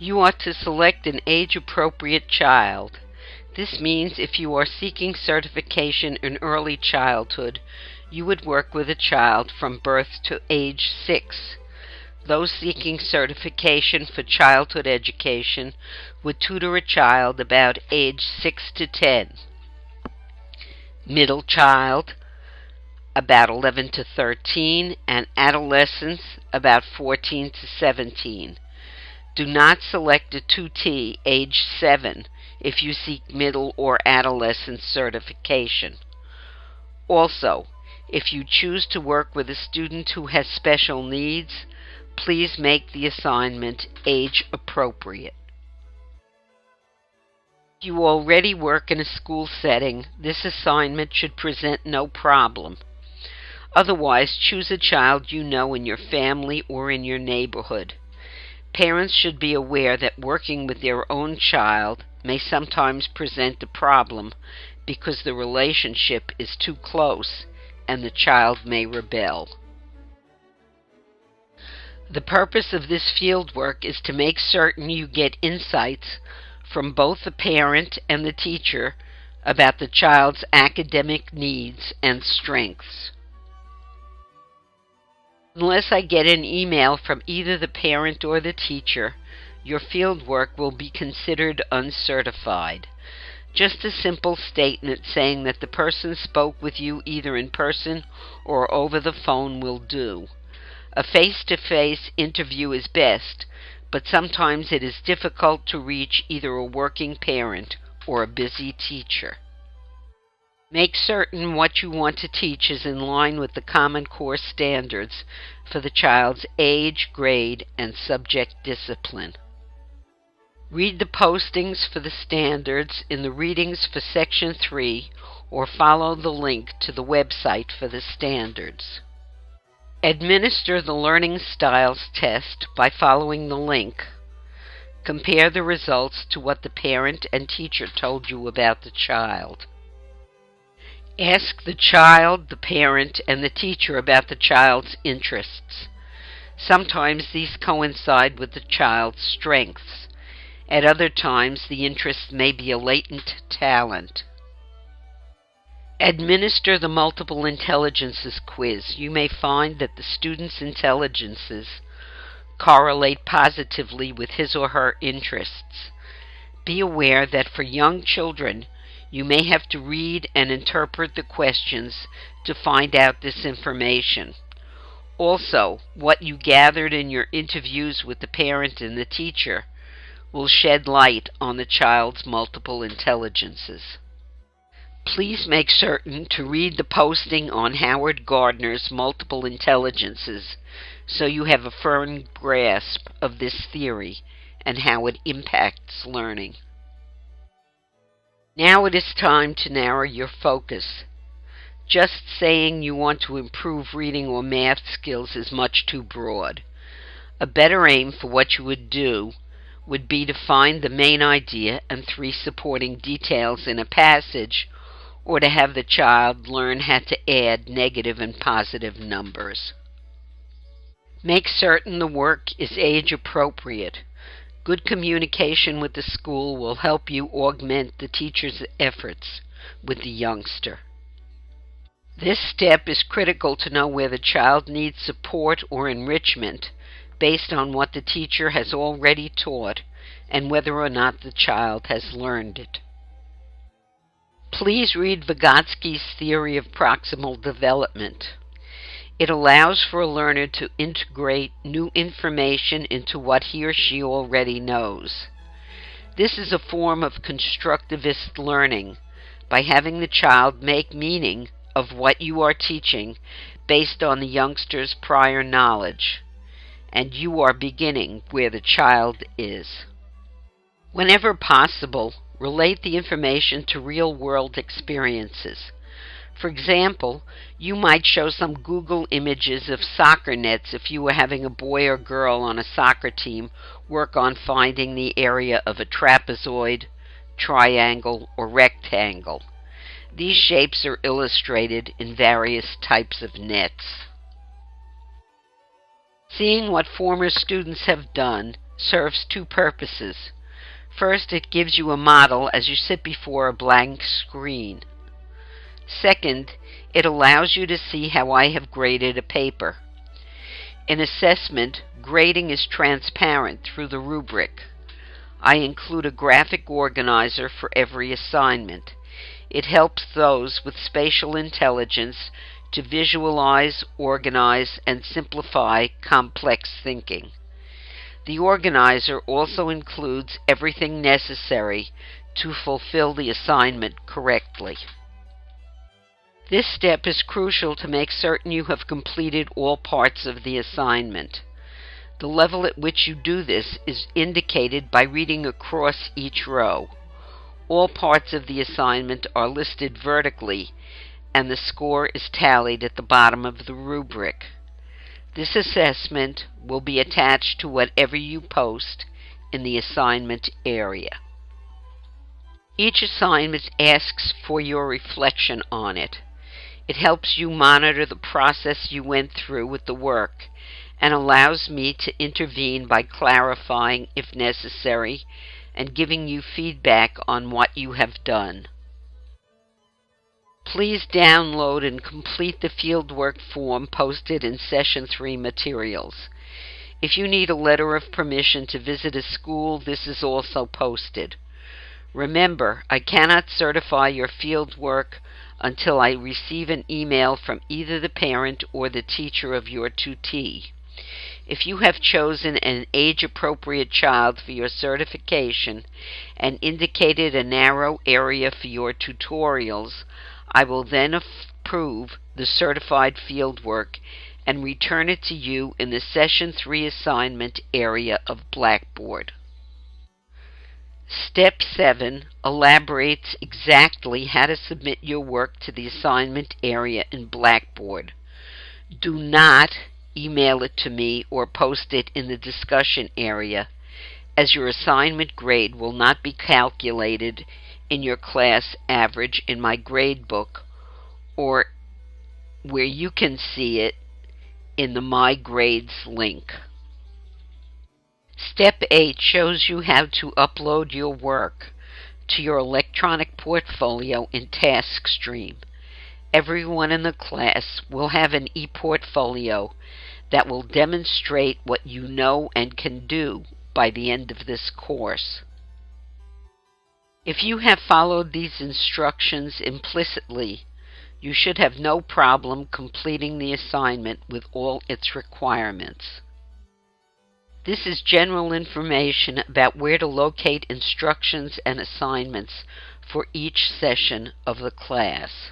You ought to select an age-appropriate child. This means if you are seeking certification in early childhood, you would work with a child from birth to age 6. Those seeking certification for childhood education would tutor a child about age 6 to 10. Middle child, about 11 to 13, and adolescents, about 14 to 17. Do not select a 2T, age 7, if you seek middle or adolescent certification. Also, if you choose to work with a student who has special needs, please make the assignment age appropriate. If you already work in a school setting, this assignment should present no problem. Otherwise, choose a child you know in your family or in your neighborhood. Parents should be aware that working with their own child may sometimes present a problem because the relationship is too close and the child may rebel. The purpose of this field work is to make certain you get insights from both the parent and the teacher about the child's academic needs and strengths. Unless I get an email from either the parent or the teacher, your field work will be considered uncertified. Just a simple statement saying that the person spoke with you either in person or over the phone will do. A face-to-face interview is best, but sometimes it is difficult to reach either a working parent or a busy teacher. Make certain what you want to teach is in line with the Common Core standards for the child's age, grade, and subject discipline. Read the postings for the standards in the readings for Section 3 or follow the link to the website for the standards. Administer the Learning Styles test by following the link. Compare the results to what the parent and teacher told you about the child. Ask the child, the parent, and the teacher about the child's interests. Sometimes these coincide with the child's strengths. At other times, the interest may be a latent talent. Administer the Multiple Intelligences quiz. You may find that the student's intelligences correlate positively with his or her interests. Be aware that for young children, you may have to read and interpret the questions to find out this information. Also, what you gathered in your interviews with the parent and the teacher will shed light on the child's multiple intelligences. Please make certain to read the posting on Howard Gardner's multiple intelligences so you have a firm grasp of this theory and how it impacts learning. Now it is time to narrow your focus. Just saying you want to improve reading or math skills is much too broad. A better aim for what you would do would be to find the main idea and 3 supporting details in a passage, or to have the child learn how to add negative and positive numbers. Make certain the work is age appropriate. Good communication with the school will help you augment the teacher's efforts with the youngster. This step is critical to know where the child needs support or enrichment based on what the teacher has already taught and whether or not the child has learned it. Please read Vygotsky's theory of proximal development. It allows for a learner to integrate new information into what he or she already knows. This is a form of constructivist learning by having the child make meaning of what you are teaching based on the youngster's prior knowledge, and you are beginning where the child is. Whenever possible, relate the information to real-world experiences. For example, you might show some Google images of soccer nets if you were having a boy or girl on a soccer team work on finding the area of a trapezoid, triangle, or rectangle. These shapes are illustrated in various types of nets. Seeing what former students have done, serves two purposes. First, it gives you a model as you sit before a blank screen. Second, it allows you to see how I have graded a paper. In assessment, grading is transparent through the rubric. I include a graphic organizer for every assignment. It helps those with spatial intelligence to visualize, organize, and simplify complex thinking. The organizer also includes everything necessary to fulfill the assignment correctly. This step is crucial to make certain you have completed all parts of the assignment. The level at which you do this is indicated by reading across each row. All parts of the assignment are listed vertically, and the score is tallied at the bottom of the rubric. This assessment will be attached to whatever you post in the assignment area. Each assignment asks for your reflection on it. It helps you monitor the process you went through with the work and allows me to intervene by clarifying if necessary and giving you feedback on what you have done. Please download and complete the fieldwork form posted in Session 3 materials. If you need a letter of permission to visit a school, this is also posted. Remember, I cannot certify your fieldwork until I receive an email from either the parent or the teacher of your tutee. If you have chosen an age-appropriate child for your certification and indicated a narrow area for your tutorials, I will then approve the certified fieldwork and return it to you in the Session 3 assignment area of Blackboard. Step 7 elaborates exactly how to submit your work to the assignment area in Blackboard. Do not email it to me or post it in the discussion area, as your assignment grade will not be calculated in your class average in my grade book or where you can see it in the My Grades link. Step 8 shows you how to upload your work to your electronic portfolio in TaskStream. Everyone in the class will have an e-portfolio that will demonstrate what you know and can do by the end of this course. If you have followed these instructions implicitly, you should have no problem completing the assignment with all its requirements. This is general information about where to locate instructions and assignments for each session of the class.